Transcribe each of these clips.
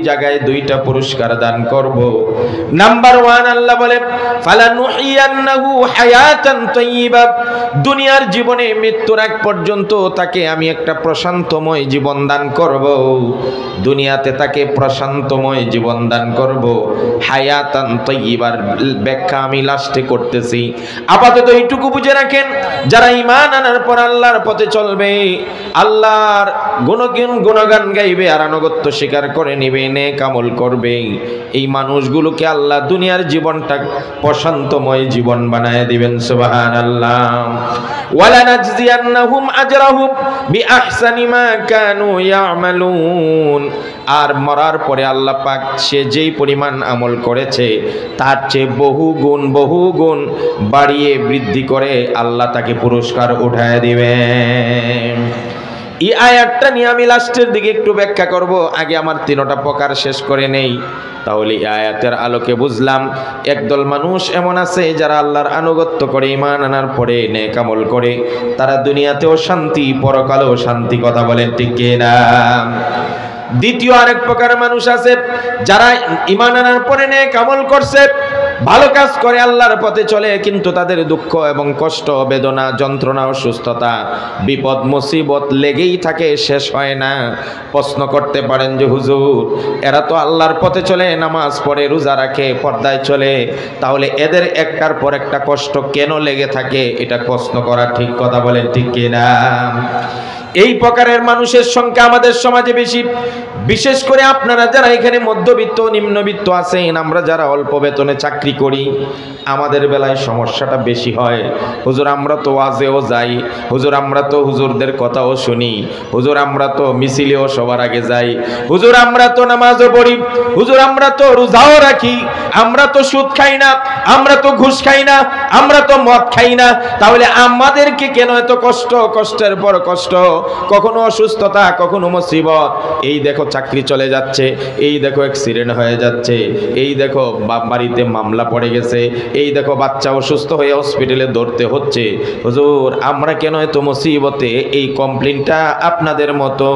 জায়গায় দুইটা পুরস্কার দান করব। নাম্বার 1 আল্লাহ বলে ফালানুহিয়ান্নাহু হায়াতান তাইয়্যিবা, দুনিয়ার জীবনে মৃত্যুর আগ পর্যন্ত তাকে আমি একটা প্রশান্তময় জীবন দান করব। দুনিয়াতে তাকে প্রশান্তময় জীবন দান করব। হায়াতান তাইয়্যিবার ব্যাখ্যা আমি লাস্টে করতেছি, আপাতত এইটুকু বুঝে রাখেন, যারা ঈমান আনার পর আল্লাহর পথে চলবে, আল্লাহর গুণগান গাইবে আর আনুগত্য স্বীকার করে নিবে, নেক আমল করবে, এই মানুষগুলোকে আল্লাহ দুনিয়ার জীবনটা প্রশান্তময় জীবন বানায় দিবেন। সুবহানাল্লাহ। ওয়ালা নাজজিয়ান্নাহুম আজরাহুম বিআহসানি মা কানু ইয়ামালুন, আর মরার পরে আল্লাহ পাক সে যেই পরিমাণ আমল করেছে তার চেয়ে বহু গুণ বাড়িয়ে বৃদ্ধি করে আল্লাহ তাকে পুরস্কার উঠায় দিবেন। এই আয়াতটা নিয়ে আমি লাস্টের দিকে একটু ব্যাখ্যা করব, আগে আমার তিনটা প্রকার শেষ করে নেই। তাহলে এই আয়াতের আলোকে বুঝলাম একদল মানুষ এমন আছে যারা আল্লাহর আনুগত্য করে, ঈমান আনার পরে নেক আমল করে, তারা দুনিয়াতেও শান্তি, পরকালেও শান্তি। কথা বলেন ঠিক কি না? দ্বিতীয় আরেক প্রকার মানুষ আছে যারা ঈমান আনার পরে নেক আমল করছে, ভালো কাজ করে, আল্লাহর পথে চলে, কিন্তু তাদের দুঃখ এবং কষ্ট, বেদনা, যন্ত্রণা, অসুস্থতা, বিপদ, মুসিবত লেগেই থাকে, শেষ হয় না। প্রশ্ন করতে পারেন যে হুজুর, এরা তো আল্লাহর পথে চলে, নামাজ পড়ে, রোজা রাখে, পর্দায় চলে, তাহলে এদের একটার পর একটা কষ্ট কেন লেগে থাকে? এটা প্রশ্ন করা ঠিক। কথা বলেন ঠিক কিনা? এই প্রকারের মানুষের সংখ্যা আমাদের সমাজে বেশি। বিশেষ করে আপনারা যারা এখানে মধ্যবিত্ত, নিম্নবিত্ত আছেন, আমরা যারা অল্প বেতনে চাকরি করি, আমাদের বেলায় সমস্যাটা বেশি হয়। হুজুর আমরা তো ওয়াজেও যাই, হুজুর আমরা তো হুজুরদের কথাও শুনি, হুজুর আমরা তো মিছিলেও সবার আগে যাই, হুজুর আমরা তো নামাজও পড়ি, হুজুর আমরা তো রোজাও রাখি, আমরা তো সুদ খাই না, আমরা তো ঘুষ খাই না, আমরা তো মদ খাই না, তাহলে আমাদেরকে কেন এত কষ্ট, কষ্টের পর কষ্ট, কখনো অসুস্থতা, কখনো মুসিবত, এই দেখো চাকরি চলে যাচ্ছে, এই দেখো অ্যাক্সিডেন্ট হয়ে যাচ্ছে, এই দেখো বাড়িতে মামলা পড়ে গেছে, এই দেখো বাচ্চা অসুস্থ হয়ে হসপিটালে দৌড়তে হচ্ছে, হুজুর আমরা কেন এত মুসিবতে? এই কমপ্লেইনটা আপনাদের মতো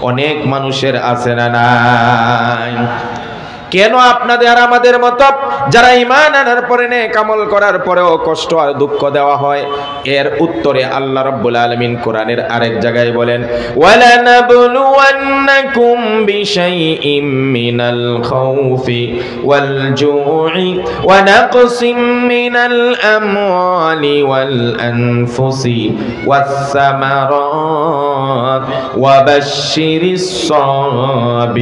অনেক মানুষের আছে না নাই? কেন আপনাদের আর আমাদের মতো যারা ঈমান আনার পরে নেক আমল করার পরেও কষ্ট আর দুঃখ দেওয়া হয়? এর উত্তরে আল্লাহ রাব্বুল আলামিন কোরআনের আরেক জায়গায় বলেন, ওয়ালা নাবলুওয়ান্নাকুম বিশাইইম মিনাল খাউফি ওয়াল জু'i ওয়া নাকসিম মিনাল আমওয়ালি ওয়াল আনফুসি ওয়াস সামারাত ওয়া বাশশিরিস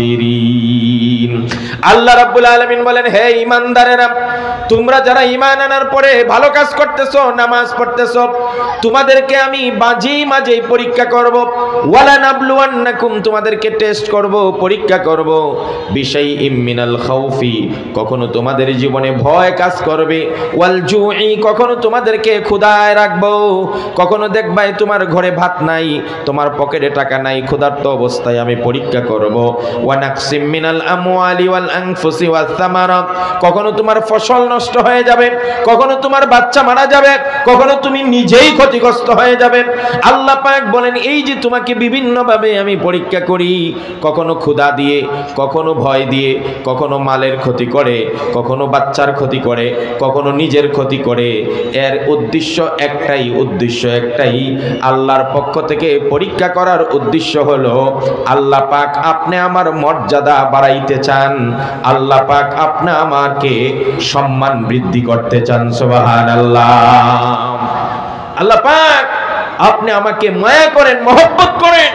সাবিরিন। আল্লাহ রাব্বুল আলামিন বলেন, হে ঈমানদারেরা, তোমরা যারা ঈমান আনার পরে ভালো কাজ করতেছো, নামাজ পড়তেছো, তোমাদেরকে আমি মাঝে পরীক্ষা করব। ওয়ালা নাবলুওয়ান্নাকুম, তোমাদেরকে টেস্ট করব, পরীক্ষা করব। বিশাইইম মিনাল খাউফি, কখনো তোমাদের জীবনে ভয় কাজ করবে। ওয়াল জু'i, কখনো তোমাদেরকে ক্ষুধায় রাখবো, কখনো দেখবাই তোমার ঘরে ভাত নাই, তোমার পকেটে টাকা নাই, ক্ষুধার্ত অবস্থায় আমি পরীক্ষা করব। ওয়া নাকসিম মিনাল আমওয়ালি ওয়াল আনফুসি ওয়াস সামারাত, কখনো তোমার ফসল নষ্ট হয়ে যাবে, কখনো তোমার বাচ্চা মারা যাবে, কখনো তুমি নিজেই ক্ষতিগ্রস্ত হয়ে যাবে। আল্লাহ পাক বলেন, এই যে তোমাকে বিভিন্ন ভাবে আমি পরীক্ষা করি, কখনো ক্ষুধা দিয়ে, কখনো ভয় দিয়ে, কখনো মালের ক্ষতি করে, কখনো বাচ্চার ক্ষতি করে, কখনো নিজের ক্ষতি করে, এর উদ্দেশ্য একটাই, আল্লাহর পক্ষ থেকে পরীক্ষা করার উদ্দেশ্য হলো আল্লাহ পাক আপনি আমার মর্যাদা বাড়াইতে চান, আল্লাহ পাক আপনি আমাকে সম্মান বৃদ্ধি করতে চান। সুবহানাল্লাহ। আল্লাহ পাক আপনি আমাকে মায়া করেন, মহব্বত করেন,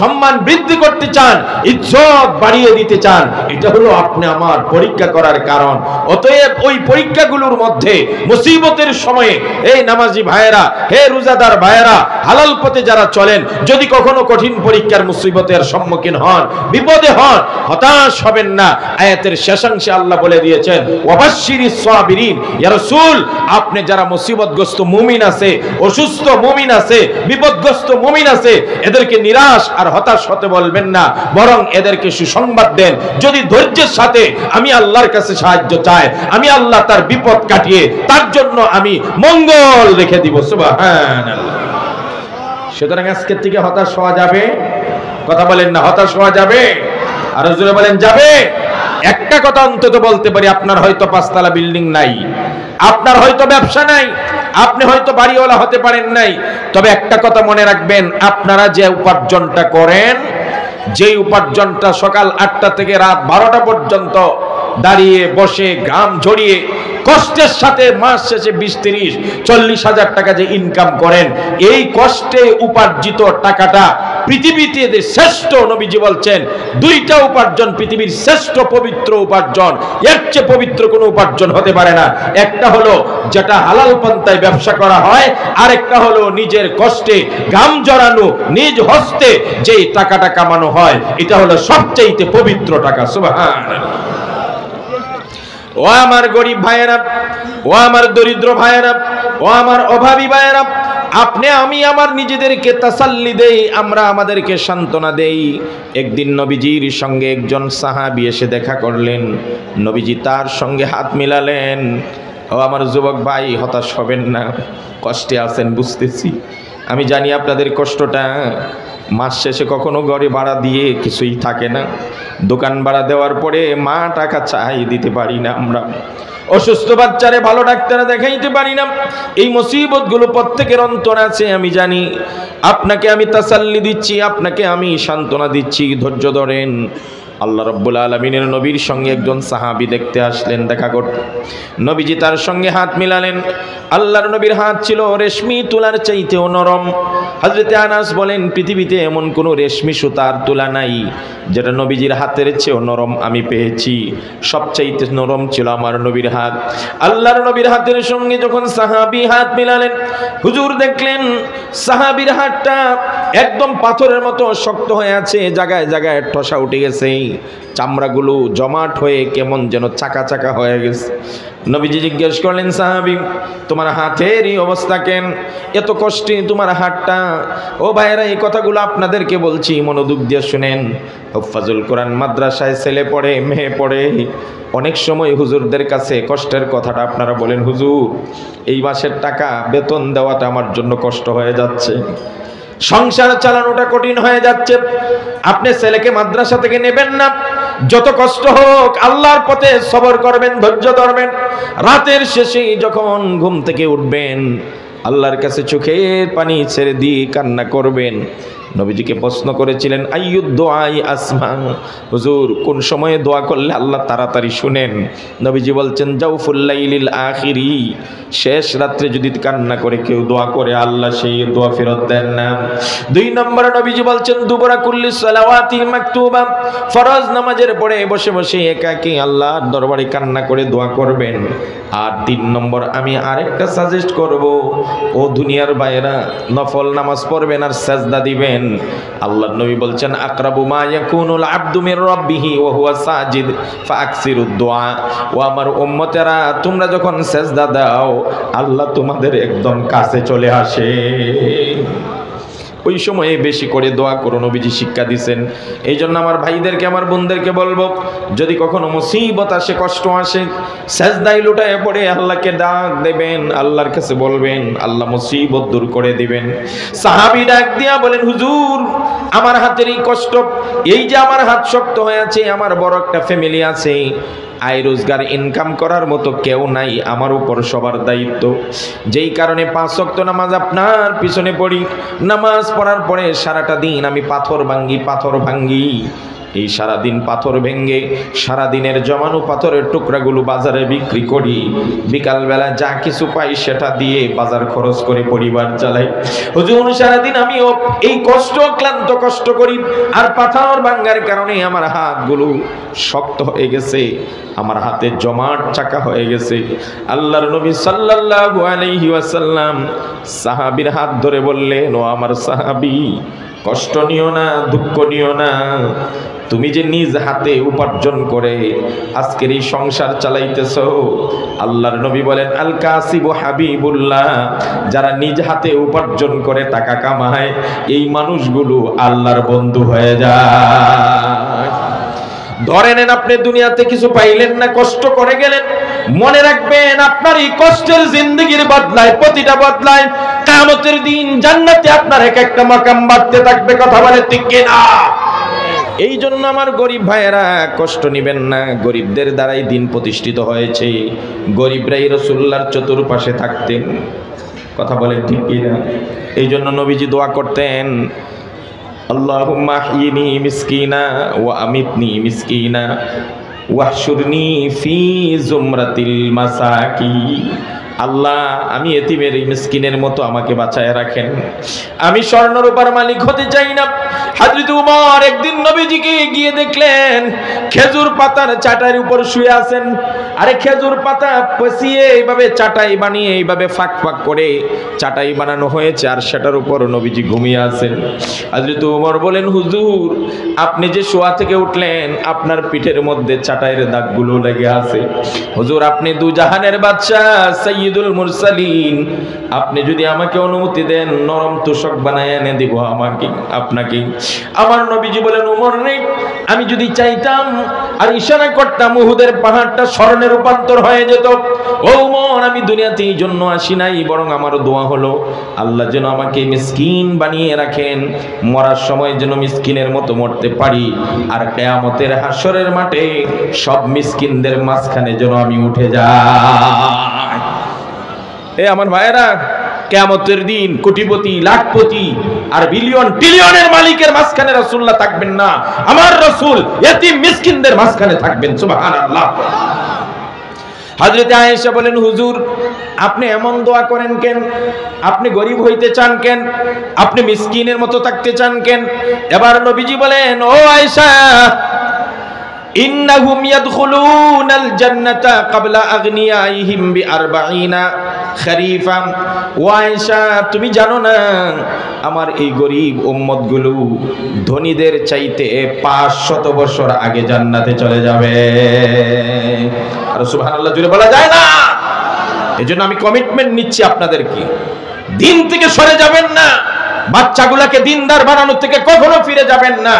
সম্মান বৃদ্ধি করতে চান, ইজ্জত বাড়িয়ে দিতে চান। এটা হলো আপনি আমার পরীক্ষা করার কারণ। অতএব ওই পরীক্ষাগুলোর মধ্যে মুসিবতের সময়ে এই নামাজি ভাইয়েরা, হে রোজাদার ভাইয়েরা, হালাল পথে যারা চলেন, যদি কখনো কঠিন পরীক্ষার মুসিবতের সম্মুখীন হন, বিপদে হন, হতাশ হবেন না। আয়াতের শেষাংশে আল্লাহ বলে দিয়েছেন, ওয়াবাশশিরিস সাবিরিন। ইয়া রাসূল, আপনি যারা মুসিবতগ্রস্ত মুমিন আছে, অসুস্থ মুমিন আছে, বিপদগ্রস্ত মুমিন আছে, এদেরকে নিরাশ আর হতাশ হতে বলবেন না, বরং এদেরকে সুসংবাদ দেন। যদি ধৈর্যের সাথে আমি আল্লাহর কাছে সাহায্য চাই, আমি আল্লাহ তার বিপদ কাটিয়ে তার জন্য আমি মঙ্গল রেখে দিব। সুবহানাল্লাহ। সুতরাং আজকের থেকে হতাশ হওয়া যাবে? কথা বলেন না, হতাশ হওয়া যাবে? আর জোরে বলেন যাবে? একটা কথা অন্তত বলতে পারি, আপনার হয়তো 5 তলা বিল্ডিং নাই, আপনার হয়তো ব্যবসা নাই, আপনি হয়তো বাড়িওয়ালা হতে পারেন নাই, তবে একটা কথা মনে রাখবেন, আপনারা যে উপার্জনটা করেন, যেই উপার্জনটা সকাল 8টা থেকে রাত 12টা পর্যন্ত দাঁড়িয়ে বসে ঘাম ঝরিয়ে কষ্টের সাথে মাস শেষে 20-30-40 হাজার টাকা যে ইনকাম করেন, এই কষ্টে উপার্জিত টাকাটা পৃথিবীতে যে শ্রেষ্ঠ, নবীজি বলছেন 2টা উপার্জন পৃথিবীর শ্রেষ্ঠ পবিত্র উপার্জন, এর চেয়ে পবিত্র কোনো উপার্জন হতে পারে না। একটা হলো যেটা হালাল পন্থায় ব্যবসা করা হয়, আরেকটা হলো নিজের কষ্টে ঘাম ঝরানো নিজ হস্তে যেই টাকাটা কামানো হয়, এটা হলো সবচেয়ে পবিত্র টাকা। সুবহানাল্লাহ। ও আমার গরিব ভাইয়েরা, ও আমার দরিদ্র ভাইয়েরা, ও আমার অভাবী ভাইয়েরা, আপনি আমি আমার নিজেদেরকে তাসাল্লি দেই, আমরা আমাদেরকে সান্ত্বনা দেই। একদিন নবীজির সঙ্গে একজন সাহাবী এসে দেখা করলেন, নবীজি তার সঙ্গে হাত মিলালেন। ও আমার যুবক ভাই, হতাশ হবেন না, কষ্টে আছেন বুঝতেছি, আমি জানি আপনাদের কষ্টটা। মাস শেষে কখনো ঘরে ভাড়া দিয়ে কিছুই থাকে না, দোকান ভাড়া দেওয়ার পরে মা টাকা চাই দিতে পারি না, আমরা অসুস্থ বাচ্চারে ভালো ডাক্তারে দেখাইতে পারি না, এই মুসিবতগুলো প্রত্যেকের অন্তর আছে আমি জানি। আপনাকে আমি তাসাল্লি দিচ্ছি, আপনাকে আমি সান্ত্বনা দিচ্ছি, ধৈর্য ধরেন। আল্লাহ রাব্বুল আলামিনের নবীর সঙ্গে একজন সাহাবী দেখতে আসলেন, দেখা করতে। নবীজি তার সঙ্গে হাত মিলালেন। আল্লাহর নবীর হাত ছিল রেশমি তুলার চাইতেও নরম। হযরতে আনাস বলেন, পৃথিবীতে এমন কোনো রেশমি সুতার তুলা নাই যেটা নবীজির হাতের চেয়েও নরম আমি পেয়েছি। সবচাইতে নরম ছিল আমার নবীর হাত। আল্লাহর নবীর হাতের সঙ্গে যখন সাহাবী হাত মিলালেন, হুজুর দেখলেন সাহাবীর হাতটা একদম পাথরের মতো শক্ত হয়ে আছে, জায়গায় জায়গায় ঠসা উঠে গেছে, চামড়াগুলো জমাট হয়ে কেমন যেন চাকা চাকা হয়ে গেছে। নবীজি জিজ্ঞেস করলেন, সাহাবী তোমার হাতের এই অবস্থা কেন, এত কষ্টে তোমার হাতটা? ও ভাইয়েরা, এই কথাগুলো আপনাদেরকে বলছি, মনোযোগ দিয়ে শুনেন। হুফাজুল কোরআন মাদ্রাসায় ছেলে পড়ে, মেয়ে পড়ে, অনেক সময় হুজুরদের কাছে কষ্টের কথাটা আপনারা বলেন, হুজুর এই মাসের টাকা বেতন দেওয়াটা আমার জন্য কষ্ট হয়ে যাচ্ছে, সংসার চালানোটা কঠিন হয়ে যাচ্ছে। আপনি ছেলেকে মাদ্রাসা থেকে নেবেন না, যত কষ্ট হোক আল্লাহর পথে সবর করবেন, ধৈর্য ধরবেন। রাতের শেষে যখন ঘুম থেকে উঠবেন, আল্লাহর কাছে চোখের পানি ছেড়ে দিয়ে কান্না করবেন। নবীজিকে প্রশ্ন করেছিলেন, আইয়ুদ দুআই আসমা, হুজুর কোন সময়ে দোয়া করলে আল্লাহ তাড়াতাড়ি শুনেন? নবীজি বলছেন, জাউফুল লাইলিল আখিরি, শেষ রাত্রে যদি কান্না করে কেউ দোয়া করে আল্লাহ সেই দোয়া ফেরত দেন না। 2 নম্বরে নবীজি বলছেন, দুবরা কুল্লি সালাওয়াতিল মাকতুবা, ফরজ নামাজের পরে বসে বসে একাকী আল্লাহর দরবারে কান্না করে দোয়া করবেন। আর 3 নম্বর আমি আরেকটা সাজেস্ট করব, ও দুনিয়ার ভাইয়েরা, নফল নামাজ পড়বেন আর সাজদা দিবেন। আল্লাহর নবী বলছেন, আকরাবু মা ইয়াকুনুল আবদু মির রাব্বিহি ওয়া হুয়া সাজিদ ফাকসিরুদ দুআ। ও আমার উম্মতেরা, তোমরা যখন সাজদা দাও আল্লাহ তোমাদের একদম কাছে চলে আসে, ওই সময়ে বেশি করে দোয়া করো, নবীজি শিক্ষা দিয়েছেন। এই জন্য আমার ভাইদেরকে, আমার বোনদেরকে বলবো, যদি কখনো মুসিবত আসে, কষ্ট আসে, সাজদায় লুটায় পড়ে আল্লাহকে ডাক দেবেন, আল্লাহর কাছে বলবেন, আল্লাহ মুসিবত দূর করে দিবেন। সাহাবী ডাক দিয়া বলেন, হুজুর আমার হাতের এই কষ্ট, এই যে আমার হাত শক্ত হয়ে আছে, আমার বড় একটা ফ্যামিলি আছে, আয় রোজগার ইনকাম করার মতো কেউ নাই, আমার উপর সবার দায়িত্ব। যেই কারণে 5 ওয়াক্ত নামাজ আপনার পিছনে পড়ি, নামাজ পড়ার পরে সারাটা দিন আমি পাথর ভাঙ্গি। এই সারাদিন পাথর ভেঙ্গে সারাদিনের জমানো পাথরের টুকরাগুলো বাজারে বিক্রি করি, বিকালবেলা যা কিছু পাই সেটা দিয়ে বাজার খরচ করে পরিবার চালাই। হুজুর সারাদিন আমিও এই ক্লান্ত কষ্ট করি, আর পাথর ভাঙ্গার কারণে আমার হাতগুলো শক্ত হয়ে গেছে, আমার হাতে জমাট চাকা হয়ে গেছে। আল্লাহর নবী সাল্লাল্লাহু আলাইহি ওয়াসাল্লাম সাহাবীর হাত ধরে বললেন, ও আমার সাহাবী, কষ্ট নিও না, দুঃখ নিও না, তুমি যে নিজ হাতে উপার্জন করে আজকের এই সংসার চালাইতেছো, আল্লাহর নবী বলেন, আল কাসিবু হাবিবুল্লাহ, যারা নিজ হাতে উপার্জন করে টাকা কামায়, এই মানুষগুলো আল্লাহর বন্ধু হয়ে যায়। ধরে নেন আপনি দুনিয়াতে কিছু পাইলেন না, কষ্ট করে গেলেন, মনে রাখবেন আপনার এই কষ্টের জিন্দেগির বদলায়, প্রতিটা বদলায় কিয়ামতের দিন জান্নাতে আপনার এক একটা মাকাম বাড়তে থাকবে। কথা বলে ঠিক কিনা? এই জন্য আমার গরিব ভাইয়েরা কষ্ট নেবেন না, গরিবদের দ্বারাই দিন প্রতিষ্ঠিত হয়েছে। গরিবরাই রাসূলুল্লাহর চতুর্পাশে থাকতেন, কথা বলেন ঠিক কি না? এই জন্য নবীজি দোয়া করতেন, আল্লাহুম্মা আহইনি মিসকিনা ওয়া আমিতনি মিসকিনা ওয়াহশুরনি ফি জুমরাতিল মাসাকিন। আল্লাহ, আমি এতিমের মিসকিনের মতো আমাকে বাঁচায় রাখেন, আমি স্বর্ণরূপার মালিক হতে চাই না। হযরত উমর একদিন নবীজিকে গিয়ে দেখলেন খেজুর পাতার চাটাইয়ের উপর শুয়ে আছেন। আরে খেজুর পাতা পচিয়ে এইভাবে চাটাই বানিয়ে এইভাবে ফাঁক ফাঁক করে চাটাই বানানো হয়েছে, আর সেটার উপর নবীজি ঘুমিয়ে আছেন। হযরত উমর বলেন, হুজুর আপনি যে শোয়া থেকে উঠলেন আপনার পিঠের মধ্যে চাটাইয়ের দাগগুলো লেগে আছে। হুজুর আপনি দু জাহানের বাদশা সাইয়্যিদুল মুরসালিন, আপনি যদি আমাকে অনুমতি দেন নরম তোশক বানায় এনে দিব আমাকে আপনাকে। আমার নবীজি বলেন, উমর রে, আমি যদি চাইতাম আর ইশারা করতাম উহুদের পাহাড়টা স্বর্ণে রূপান্তর হয়ে যেত। ও উমর, আমি দুনিয়াতে এই জন্য আসি নাই, বরং আমার দোয়া হলো আল্লাহ যেন আমাকে মিসকিন বানিয়ে রাখেন, মরার সময় যেন মিসকিনের মতো মরতে পারি, আর কিয়ামতের হাসরের মাঠে সব মিসকিনদের মাঝখানে যেন আমি উঠে যাই। এ আমার ভাইয়েরা, কিয়ামতের দিন কোটিপতি লাখপতি আর বিলিয়ন ট্রিলিয়নের মালিকের মাঝখানে রাসূলুল্লাহ থাকবেন না, আমার রাসূল ইতিম মিসকিনদের মাঝখানে থাকবেন। সুবহানাল্লাহ। হযরত আয়েশা বলেন, হুজুর আপনি এমন দোয়া করেন কেন? আপনি গরিব হইতে চান কেন? আপনি মিসকিনের মতো থাকতে চান কেন? এবার নবীজি বলেন, ও আয়েশা, ইন্নাহুম ইয়াদখুলুনাল জান্নাতা ক্বাবলা আগনিয়াইহিম বি40 খরিফা। ও আয়েশা, তুমি জানো না আমার এই গরিব উম্মতগুলো ধনীদের চাইতে 500 বছর আগে জান্নাতে চলে যাবে। আর সুবহানাল্লাহ জুড়ে বলা যায় না? এজন্য আমি কমিটমেন্ট নিচ্ছি আপনাদেরকে, দিন থেকে সরে যাবেন না, বাচ্চাগুলোকে দিনদার বানানোর থেকে কখনো ফিরে যাবেন না।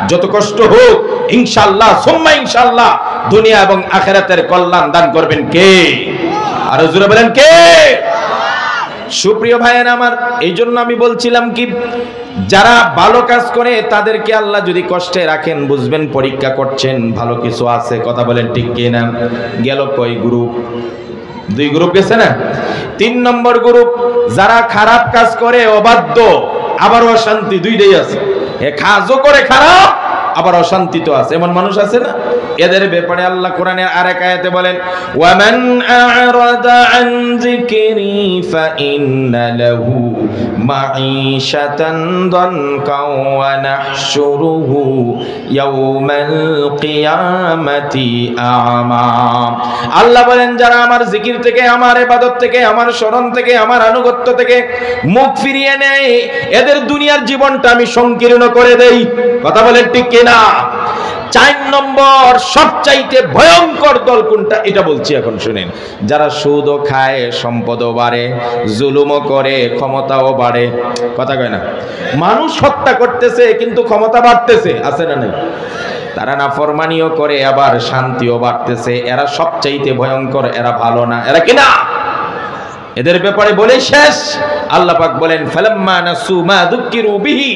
যত কষ্ট হোক ইনশাআল্লাহ সুম্মা ইনশাআল্লাহ দুনিয়া এবং আখিরাতের কল্যাণ দান করবেন কে? আর জোরে বলেন কে? সুপ্রিয় ভাইয়েরা আমার, এই জন্য আমি বলছিলাম কি, যারা ভালো কাজ করে তাদেরকে আল্লাহ যদি কষ্টে রাখেন বুঝবেন পরীক্ষা করছেন, ভালো কিছু আছে। কথা বলেন ঠিক কি না? গেল কয় গ্রুপ? 2 গ্রুপ গেছে না? 3 নম্বর গ্রুপ যারা খারাপ কাজ করে, অবাধ্য, আবার অশান্তি, 2টাই আছে। এ কাজও করে খারাপ, আবার অশান্তি তো আছে, এমন মানুষ আছে না? এদের ব্যাপারে আল্লাহ কোরআনের আরেক আয়াতে বলেন, ওয়ামান আ'রাদা আন যিকরি ফাইন্না লাহু মাঈশাতান দানকা ওয়া নাহশুরুহু ইয়াওমাল কিয়ামাতি আ'মা। আল্লাহ বলেন, যারা আমার জিকির থেকে, আমার ইবাদত থেকে, আমার শরণ থেকে, আমার আনুগত্য থেকে মুখ ফিরিয়ে নেয়, এদের দুনিয়ার জীবনটা আমি সংকীর্ণ করে দেই। কথা বলেন ঠিক কিনা? 4 নম্বর সবচাইতে ভয়ঙ্কর দল কোনটা এটা বলছি এখন শুনেন। যারা সুদও খায়, সম্পদও বাড়ে, জুলুমও করে, ক্ষমতাও বাড়ে। কথা কয় না? মানুষ হত্যা করতেছে কিন্তু ক্ষমতা বাড়তেছে, আছে না নাই? তারা নাফরমানিও করে, আবার শান্তিও বাড়তেছে। এরা সবচাইতে ভয়ঙ্কর, এরা ভালো না। এরা কিনা? এদের ব্যাপারে বলে শেষ। আল্লাহ পাক বলেন, ফালাম্মা নাসু মা যুকিরু বিহি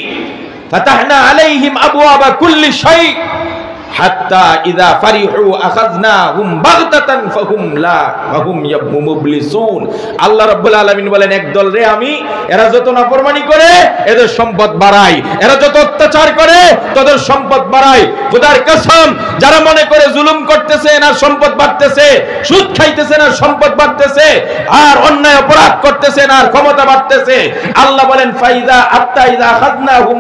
ফাতাহনা আলাইহিম আবওয়াবা কুল্লি শাই হাত্তা ইযা ফারিহু আখাযনাহুম বাগতাতান ফাহুম মুবলিসুন। আল্লাহ রাব্বুল আলামিন বলেন, একদল রে আমি, এরা যত নাফরমানি করে এদের সম্পদ বাড়াই, এরা যত অত্যাচার করে তাদের সম্পদ বাড়াই। খোদার কসম, যারা মনে করে জুলুম করতেছে না সম্পদ বাড়তেছে, সুদ খাইতেছে না সম্পদ বাড়তেছে, আর অন্যায় অপরাধ করতেছে না আর ক্ষমতা বাড়তেছে, আল্লাহ বলেন ফাইযা আত্তা ইযা আখাযনাহুম